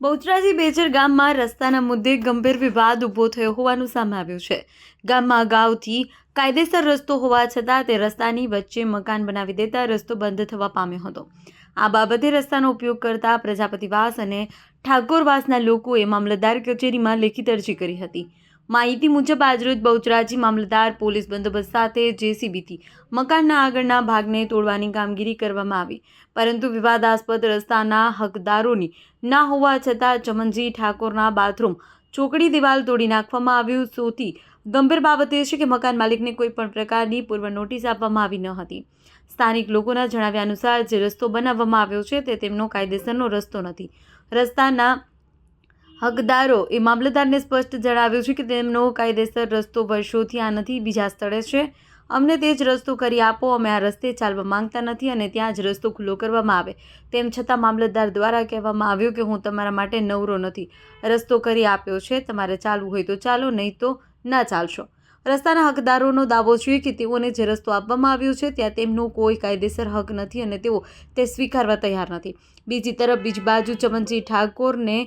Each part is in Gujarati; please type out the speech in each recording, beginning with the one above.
બહુચરાજી બેચર ગામમાં રસ્તાના મુદ્દે ગંભીર વિવાદ ઊભો થયો હોવાનું સામે આવ્યું છે। ગામમાં અગાઉથી કાયદેસર રસ્તો હોવા છતાં તે રસ્તાની વચ્ચે મકાન બનાવી દેતા રસ્તો બંધ થવા પામ્યો હતો। આ બાબતે રસ્તાનો ઉપયોગ કરતા પ્રજાપતિવાસ અને ઠાકોરવાસના લોકોએ મામલતદાર કચેરીમાં લેખિત અરજી કરી હતી। માહિતી મુજબ આજરોજ બહુચરાજી મામલતદાર પોલીસ બંદોબસ્ત સાથે જેસીબીથી મકાનના આગળના ભાગને તોડવાની કામગીરી કરવામાં આવી, પરંતુ વિવાદાસ્પદ રસ્તાના હકદારોની ના હોવા છતાં ચમનજી ઠાકોરના બાથરૂમ ચોકડી દિવાલ તોડી નાખવામાં આવ્યું। સૌથી ગંભીર બાબત એ છે કે મકાન માલિકને કોઈ પણ પ્રકારની પૂર્વ નોટિસ આપવામાં આવી ન હતી। સ્થાનિક લોકોના જણાવ્યા અનુસાર જે રસ્તો બનાવવામાં આવ્યો છે તે તેમનો કાયદેસરનો રસ્તો નથી। રસ્તાના હકદારો એ મામલતદારને સ્પષ્ટ જણાવ્યું છે કે તેમનો કાયદેસર રસ્તો વર્ષોથી આ નથી, બીજા સ્થળે છે। અમને તે જ રસ્તો કરી આપો, અમે આ રસ્તે ચાલવા માંગતા નથી અને ત્યાં જ રસ્તો ખુલ્લો કરવામાં આવે। તેમ છતાં મામલતદાર દ્વારા કહેવામાં આવ્યું કે હું તમારા માટે નવરો નથી, રસ્તો કરી આપ્યો છે, તમારે ચાલવું હોય તો ચાલો, નહીં તો ના ચાલશો। રસ્તાના હકદારોનો દાવો છે કે તેઓને જે રસ્તો આપવામાં આવ્યો છે ત્યાં તેમનો કોઈ કાયદેસર હક નથી અને તેઓ તે સ્વીકારવા તૈયાર નથી। બીજી તરફ બીજી બાજુ ચમનજી ઠાકોરને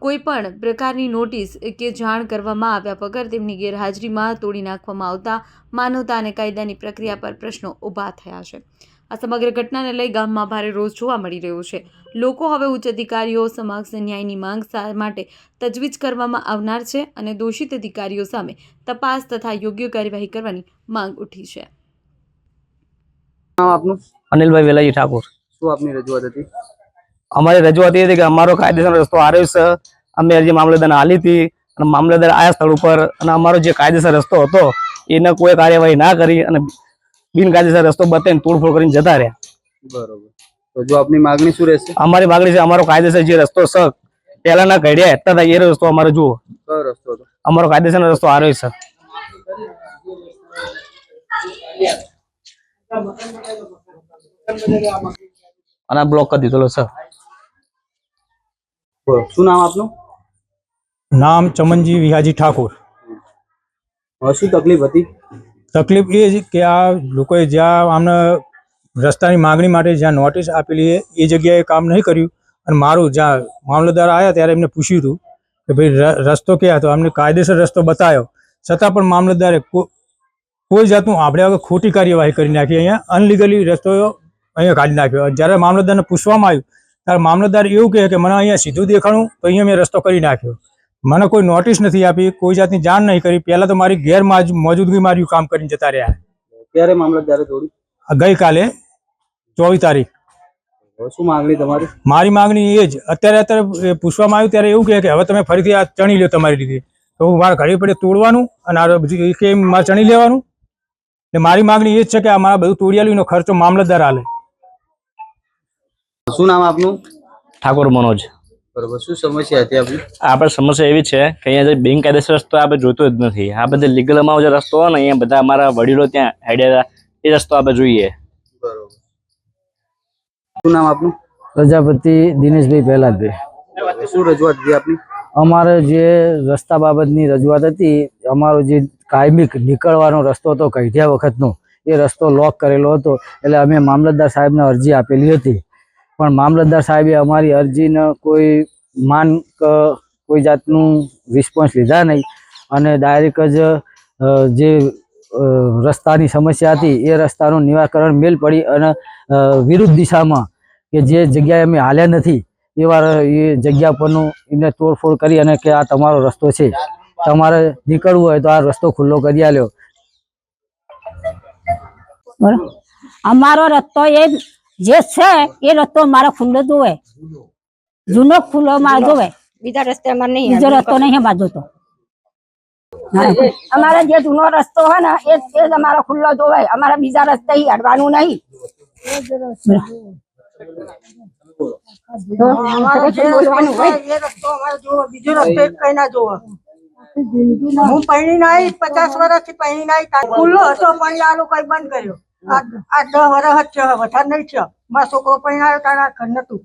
કોઈ પણ પ્રકારની નોટિસ કે જાણ કરવામાં આવ્યા વગર તેમની ગેરહાજરીમાં તોડી નાખવામાં આવતા માનવતા અને કાયદાની પ્રક્રિયા પર પ્રશ્નો ઊભા થયા છે। આ સમગ્ર ઘટનાને લઈ ગામમાં ભારે રોષ જોવા મળી રહ્યો છે। લોકો હવે ઉચ્ચ અધિકારીઓ સમક્ષ ન્યાયની માંગ માટે તજવીજ કરવામાં આવનાર છે અને દોષિત અધિકારીઓ સામે તપાસ તથા યોગ્ય કાર્યવાહી કરવાની માંગ ઉઠી છે। અનિલભાઈ વેલાજી ઠાકોર। શું આપની રજૂઆત હતી? અમારી રજૂઆત એ હતી કે અમારો કાયદેસર રસ્તો આવ્યો છે, અમે અરજી મામલતદારને આલી હતી અને મામલતદાર આયા સ્થળ ઉપર અને અમારો જે કાયદેસર રસ્તો હતો એને કોઈ કાર્યવાહી ના કરી અને બિનકાયદેસર રસ્તો બતાવીને તોડફોડ કરીને જતા રહ્યા। બરોબર, તો જો આપની માંગણી શું રહેશે? અમારી માંગણી છે અમારો કાયદેસર જે રસ્તો છે પહેલાના ઘડિયા હતા એ રસ્તો અમારો જુઓ। કયો રસ્તો હતો? અમારો કાયદેસર રસ્તો આવ્યો છે। અને બ્લોક કરી દીધેલો છે। શું નામ આપનું? નામ ચમનજી વિહાજી ઠાકોર। શું તકલીફ હતી? તકલીફ એ છે કે આ લોકોએ જ્યાં આમને રસ્તાની માંગણી માટે જ્યાં નોટિસ આપેલી એ જગ્યાએ કામ નહીં કર્યું અને મારું જ્યાં મામલતદાર આવ્યા ત્યારે એમને પૂછ્યું હતું કે ભાઈ રસ્તો ક્યાં હતો, અમને કાયદેસર રસ્તો બતાવ્યો છતાં પણ મામલતદારે કોઈ જાતનું આપણે હવે ખોટી કાર્યવાહી કરી નાખી। અહીંયા અનલીગલી રસ્તો અહીંયા કાઢી નાખ્યો। જ્યારે મામલતદારને પૂછવામાં આવ્યું ત્યારે મામલતદાર એવું કહે કે મને અહીંયા સીધું દેખાણું તો અહીંયા મેં રસ્તો કરી નાખ્યો, મને કોઈ નોટિસ નથી આપી, કોઈ જાતની જાણ નહીં કરી। પહેલા તો મારી ગેરમોજૂદગી માર્યું કામ કરીને જતા રહ્યા। ક્યારે મામલતદારે તોડી? ગઈકાલે 24 તારીખ। શું માંગણી તમારી? મારી માંગણી એ જ અત્યારે પૂછવામાં આવ્યું ત્યારે એવું કહે કે હવે તમે ફરીથી આ ચણી લો તમારી રીતે, તો હું મારા ઘડી પડે તોડવાનું અને આ મારે ચણી લેવાનું। એટલે મારી માંગણી એ જ છે કે આ મારા બધું તોડિયાલું એનો ખર્ચો મામલતદાર આલે। શું નામ આપનું? ઠાકોર મનોજ। બરોબર, શું સમસ્યા હતી આપની? આપણે સમસ્યા એવી છે કે અહીંયા જે બિનકાયદેસર રસ્તો આપણે જોતો જ નથી। આ બધે લીગલમાં જે રસ્તો હોય ને અહીંયા બધા અમારા વડીલો ત્યાં હેડ્યા એ રસ્તો આપણે જોઈએ। બરોબર, શું નામ આપનું? પ્રજાપતિ દિનેશભાઈ પહેલાદભાઈ। શું રજૂઆત હતી આપની? અમારે જે રસ્તા બાબતની રજૂઆત હતી, અમારો જે કાયમી નીકળવાનો રસ્તો હતો કઢિયા વખતનો એ રસ્તો લોક કરેલો હતો, એટલે અમે મામલતદાર સાહેબને અરજી આપેલી હતી, પણ મામલતદાર સાહેબે અમારી અરજીને કોઈ કોઈ જાતનું રિસ્પોન્સ લીધા નહીં અને ડાયરેક્ટ જ જે રસ્તાની સમસ્યા હતી એ રસ્તાનું નિરાકરણ મેલ પડી અને વિરુદ્ધ દિશામાં કે જે જગ્યાએ અમે હાલ્યા નથી એવા એ જગ્યા પરનું એને તોડફોડ કરી અને કે આ તમારો રસ્તો છે, તમારે નીકળવું હોય તો આ રસ્તો ખુલ્લો કરી આલ્યો। અમારો રસ્તો એ જે છે એ રસ્તો મારો ખુલ્લો જોવે, જૂનો ખુલ્લો મારો જોવે, બીજા રસ્તે અમારે નહીં, બીજો રસ્તો નહીં અમારે જોતો। અમારે જે જૂનો રસ્તો હોય ને એ જ અમારો ખુલ્લો જોવે, અમારે બીજા રસ્તે હડવાનું નહીં। હું પૈણી નાઈ 50 વર્ષથી પૈણી નાઈ, ખુલ્લો હતો પણ આ લોકો બંધ કર્યો। આ 10 વર્ષ જ છે, વધારે નહીં છે। મારો છોકરો પૈણાયો તારા ઘર નતું,